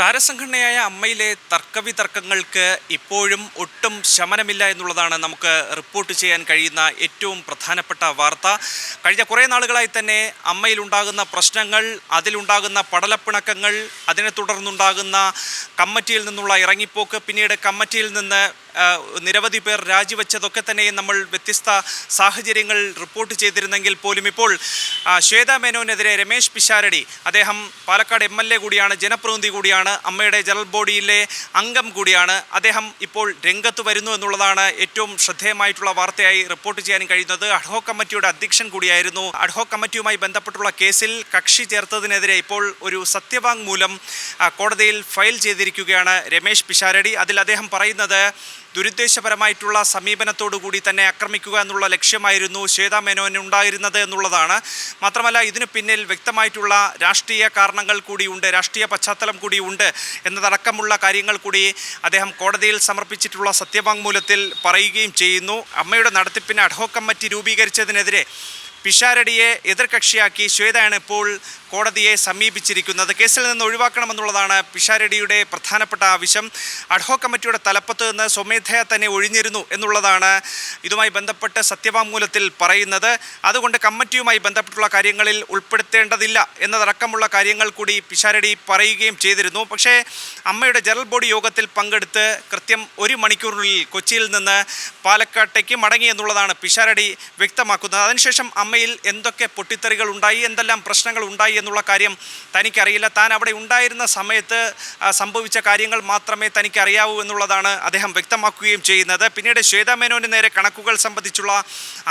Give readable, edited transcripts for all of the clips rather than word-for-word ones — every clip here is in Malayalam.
താരസംഘടനയായ അമ്മയിലെ തർക്കവിതർക്കങ്ങൾക്ക് ഇപ്പോഴും ഒട്ടും ശമനമില്ല എന്നുള്ളതാണ് നമുക്ക് റിപ്പോർട്ട് ചെയ്യാൻ കഴിയുന്ന ഏറ്റവും പ്രധാനപ്പെട്ട വാർത്ത. കഴിഞ്ഞ കുറേ നാളുകളായി തന്നെ അമ്മയിലുണ്ടാകുന്ന പ്രശ്നങ്ങൾ, അതിലുണ്ടാകുന്ന പടലപ്പിണക്കങ്ങൾ, അതിനെ തുടർന്നുണ്ടാകുന്ന കമ്മിറ്റിയിൽ നിന്നുള്ള ഇറങ്ങിപ്പോക്ക്, പിന്നീട് കമ്മിറ്റിയിൽ നിന്ന് നിരവധി പേർ രാജിവെച്ചതൊക്കെ തന്നെയും നമ്മൾ വ്യത്യസ്ത സാഹചര്യങ്ങൾ റിപ്പോർട്ട് ചെയ്തിരുന്നെങ്കിൽ പോലും ഇപ്പോൾ ശ്വേതാ മേനോനെതിരെ രമേശ് പിഷാരടി, അദ്ദേഹം പാലക്കാട് MLA കൂടിയാണ്, ജനപ്രതിനിധി കൂടിയാണ്, അമ്മയുടെ ജനറൽ ബോഡിയിലെ അംഗം കൂടിയാണ്, അദ്ദേഹം ഇപ്പോൾ രംഗത്ത് വരുന്നു എന്നുള്ളതാണ് ഏറ്റവും ശ്രദ്ധേയമായിട്ടുള്ള വാർത്തയായി റിപ്പോർട്ട് ചെയ്യാൻ കഴിയുന്നത്. അഡ്ഹോക് കമ്മിറ്റിയുടെ അധ്യക്ഷൻ കൂടിയായിരുന്നു. അഡ്ഹോക് കമ്മിറ്റിയുമായി ബന്ധപ്പെട്ടുള്ള കേസിൽ കക്ഷി ചേർത്തതിനെതിരെ ഇപ്പോൾ ഒരു സത്യവാങ്മൂലം കോടതിയിൽ ഫയൽ ചെയ്തിരിക്കുകയാണ് രമേശ് പിഷാരടി. അതിൽ അദ്ദേഹം പറയുന്നത് ദുരുദ്ദേശപരമായിട്ടുള്ള സമീപനത്തോടുകൂടി തന്നെ ആക്രമിക്കുക എന്നുള്ള ലക്ഷ്യമായിരുന്നു ശ്വേതാ മേനോന് ഉണ്ടായിരുന്നത് എന്നുള്ളതാണ്. മാത്രമല്ല, ഇതിനു പിന്നിൽ വ്യക്തമായിട്ടുള്ള രാഷ്ട്രീയ കാരണങ്ങൾ കൂടിയുണ്ട്, രാഷ്ട്രീയ പശ്ചാത്തലം കൂടിയുണ്ട് എന്നതടക്കമുള്ള കാര്യങ്ങൾ കൂടി അദ്ദേഹം കോടതിയിൽ സമർപ്പിച്ചിട്ടുള്ള സത്യവാങ്മൂലത്തിൽ പറയുകയും ചെയ്യുന്നു. അമ്മയുടെ നടത്തിപ്പിന് അഡ്ഹോക് കമ്മിറ്റി രൂപീകരിച്ചതിനെതിരെ പിഷാരടിയെ എതിർകക്ഷിയാക്കി ശ്വേതയാണ് ഇപ്പോൾ കോടതിയെ സമീപിച്ചിരിക്കുന്നത്. കേസിൽ നിന്ന് ഒഴിവാക്കണമെന്നുള്ളതാണ് പിഷാരടിയുടെ പ്രധാനപ്പെട്ട ആവശ്യം. അഡ്ഹോക് കമ്മിറ്റിയുടെ തലപ്പത്ത് നിന്ന് സ്വമേധയാ തന്നെ ഒഴിഞ്ഞിരുന്നു എന്നുള്ളതാണ് ഇതുമായി ബന്ധപ്പെട്ട് സത്യവാങ്മൂലത്തിൽ പറയുന്നത്. അതുകൊണ്ട് കമ്മിറ്റിയുമായി ബന്ധപ്പെട്ടുള്ള കാര്യങ്ങളിൽ ഉൾപ്പെടുത്തേണ്ടതില്ല എന്നതടക്കമുള്ള കാര്യങ്ങൾ കൂടി പിഷാരടി പറയുകയും ചെയ്തിരുന്നു. പക്ഷേ അമ്മയുടെ ജനറൽ ബോഡി യോഗത്തിൽ പങ്കെടുത്ത് കൃത്യം 1 മണിക്കൂറിനുള്ളിൽ കൊച്ചിയിൽ നിന്ന് പാലക്കാട്ടേക്ക് മടങ്ങി എന്നുള്ളതാണ് പിഷാരടി വ്യക്തമാക്കുന്നത്. അതിനുശേഷം അമ്മയിൽ എന്തൊക്കെ പൊട്ടിത്തെറികൾ ഉണ്ടായി, എന്തെല്ലാം പ്രശ്നങ്ങൾ ഉണ്ടായി എന്നുള്ള കാര്യം തനിക്കറിയില്ല. താൻ അവിടെ ഉണ്ടായിരുന്ന സമയത്ത് സംഭവിച്ച കാര്യങ്ങൾ മാത്രമേ തനിക്കറിയാവൂ എന്നുള്ളതാണ് അദ്ദേഹം വ്യക്തമാക്കുകയും ചെയ്യുന്നത്. പിന്നീട് ശ്വേതാ മേനോന് നേരെ കണക്കുകൾ സംബന്ധിച്ചുള്ള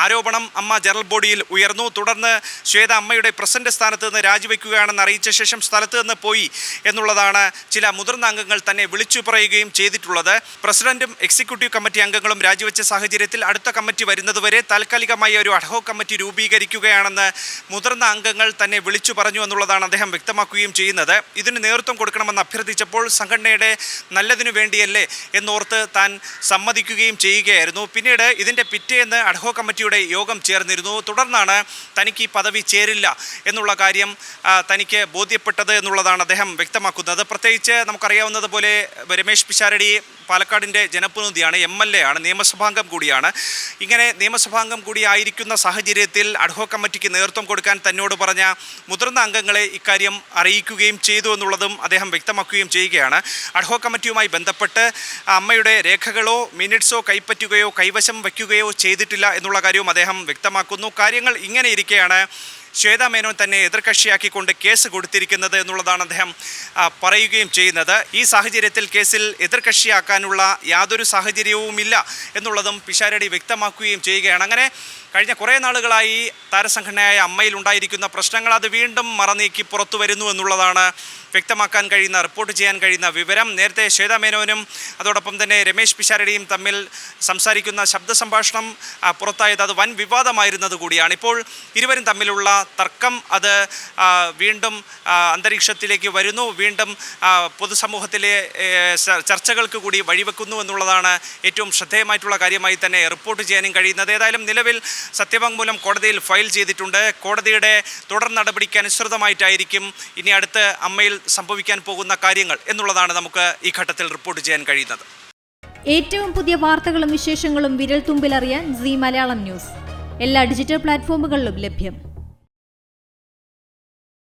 ആരോപണം അമ്മ ജനറൽ ബോഡിയിൽ ഉയർന്നു. തുടർന്ന് ശ്വേത അമ്മയുടെ പ്രസിഡന്റ് സ്ഥാനത്ത് നിന്ന് രാജിവെക്കുകയാണെന്ന് അറിയിച്ച ശേഷം സ്ഥലത്ത് നിന്ന് പോയി എന്നുള്ളതാണ് ചില മുതിർന്ന അംഗങ്ങൾ തന്നെ വിളിച്ചു പറയുകയും ചെയ്തിട്ടുള്ളത്. പ്രസിഡന്റും എക്സിക്യൂട്ടീവ് കമ്മിറ്റി അംഗങ്ങളും രാജിവെച്ച സാഹചര്യത്തിൽ അടുത്ത കമ്മിറ്റി വരുന്നതുവരെ താൽക്കാലികമായി ഒരു അഡ്ഹോക് കമ്മിറ്റി രൂപീകരിക്കുകയാണെന്ന് മുതിർന്ന അംഗങ്ങൾ തന്നെ വിളിച്ചു പറഞ്ഞു എന്നുള്ളതാണ് അദ്ദേഹം വ്യക്തമാക്കുകയും ചെയ്യുന്നത്. ഇതിന് നേതൃത്വം കൊടുക്കണമെന്ന് അഭ്യർത്ഥിച്ചപ്പോൾ സംഘടനയുടെ നല്ലതിനു വേണ്ടിയല്ലേ എന്നോർത്ത് താൻ സമ്മതിക്കുകയും ചെയ്യുകയായിരുന്നു. പിന്നീട് ഇതിൻ്റെ പിറ്റേന്ന് അഡ്ഹോക് കമ്മിറ്റിയുടെ യോഗം ചേർന്നിരുന്നു. തുടർന്നാണ് തനിക്ക് ഈ പദവി ചേരില്ല എന്നുള്ള കാര്യം തനിക്ക് ബോധ്യപ്പെട്ടത് എന്നുള്ളതാണ് അദ്ദേഹം വ്യക്തമാക്കുന്നത്. പ്രത്യേകിച്ച് നമുക്കറിയാവുന്നതുപോലെ രമേശ് പിഷാരടി പാലക്കാടിൻ്റെ ജനപ്രതിനിധിയാണ്, MLA ആണ്, നിയമസഭാംഗം കൂടിയാണ്. ഇങ്ങനെ നിയമസഭാംഗം കൂടി ആയിരിക്കുന്ന സാഹചര്യത്തിൽ അഡ്ഹോക് കമ്മിറ്റിക്ക് നേതൃത്വം കൊടുക്കാൻ തന്നോട് പറഞ്ഞ മുതിർന്ന അംഗങ്ങളെ ഇക്കാര്യം അറിയിക്കുകയും ചെയ്തു എന്നുള്ളതും അദ്ദേഹം വ്യക്തമാക്കുകയും ചെയ്യുകയാണ്. അഡ്ഹോക് കമ്മിറ്റിയുമായി ബന്ധപ്പെട്ട് അമ്മയുടെ രേഖകളോ മിനിറ്റ്സോ കൈപ്പറ്റുകയോ കൈവശം വയ്ക്കുകയോ ചെയ്തിട്ടില്ല എന്നുള്ള കാര്യവും അദ്ദേഹം വ്യക്തമാക്കുന്നു. കാര്യങ്ങൾ ഇങ്ങനെ ഇരിക്കെയാണ് ശ്വേതാ മേനോൻ തന്നെ എതിർകക്ഷിയാക്കിക്കൊണ്ട് കേസ് കൊടുത്തിരിക്കുന്നത് എന്നുള്ളതാണ് അദ്ദേഹം പറയുകയും ചെയ്യുന്നത്. ഈ സാഹചര്യത്തിൽ കേസിൽ എതിർകക്ഷിയാക്കാനുള്ള യാതൊരു സാഹചര്യവുമില്ല എന്നുള്ളതും പിഷാരടി വ്യക്തമാക്കുകയും ചെയ്യുകയാണ്. അങ്ങനെ കഴിഞ്ഞ കുറേ നാളുകളായി താരസംഘടനയായ അമ്മയിൽ ഉണ്ടായിരിക്കുന്ന പ്രശ്നങ്ങൾ അത് വീണ്ടും മറനീക്കി പുറത്തു വരുന്നു എന്നുള്ളതാണ് വ്യക്തമാക്കാൻ കഴിയുന്ന, റിപ്പോർട്ട് ചെയ്യാൻ കഴിയുന്ന വിവരം. നേരത്തെ ശ്വേതാ മേനോനും അതോടൊപ്പം തന്നെ രമേശ് പിഷാരടിയും തമ്മിൽ സംസാരിക്കുന്ന ശബ്ദ സംഭാഷണം പുറത്തായത് അത് വൻ വിവാദമായിരുന്നത് കൂടിയാണ്. ഇപ്പോൾ ഇരുവരും തമ്മിലുള്ള തർക്കം അത് വീണ്ടും അന്തരീക്ഷത്തിലേക്ക് വരുന്നു, വീണ്ടും പൊതുസമൂഹത്തിലെ ചർച്ചകൾക്ക് കൂടി വഴിവെക്കുന്നു എന്നുള്ളതാണ് ഏറ്റവും ശ്രദ്ധേയമായിട്ടുള്ള കാര്യമായി തന്നെ റിപ്പോർട്ട് ചെയ്യാനും കഴിയുന്നത്. ഏതായാലും നിലവിൽ സത്യവാങ്മൂലം കോടതിയിൽ ഫയൽ ചെയ്തിട്ടുണ്ട്. കോടതിയുടെ തുടർ നടപടിക്ക് അനുസൃതമായിട്ടായിരിക്കും ഇനി അടുത്ത് അമ്മയിൽ സംഭവിക്കാൻ പോകുന്ന കാര്യങ്ങൾ എന്നുള്ളതാണ് നമുക്ക് ഈ ഘട്ടത്തിൽ റിപ്പോർട്ട് ചെയ്യാൻ കഴിയുന്നത്. ഏറ്റവും പുതിയ വാർത്തകളും വിശേഷങ്ങളും വിരൽ തുമ്പിലറിയാൻ Zee മലയാളം ന്യൂസ് എല്ലാ ഡിജിറ്റൽ പ്ലാറ്റ്ഫോമുകളിലും ലഭ്യം.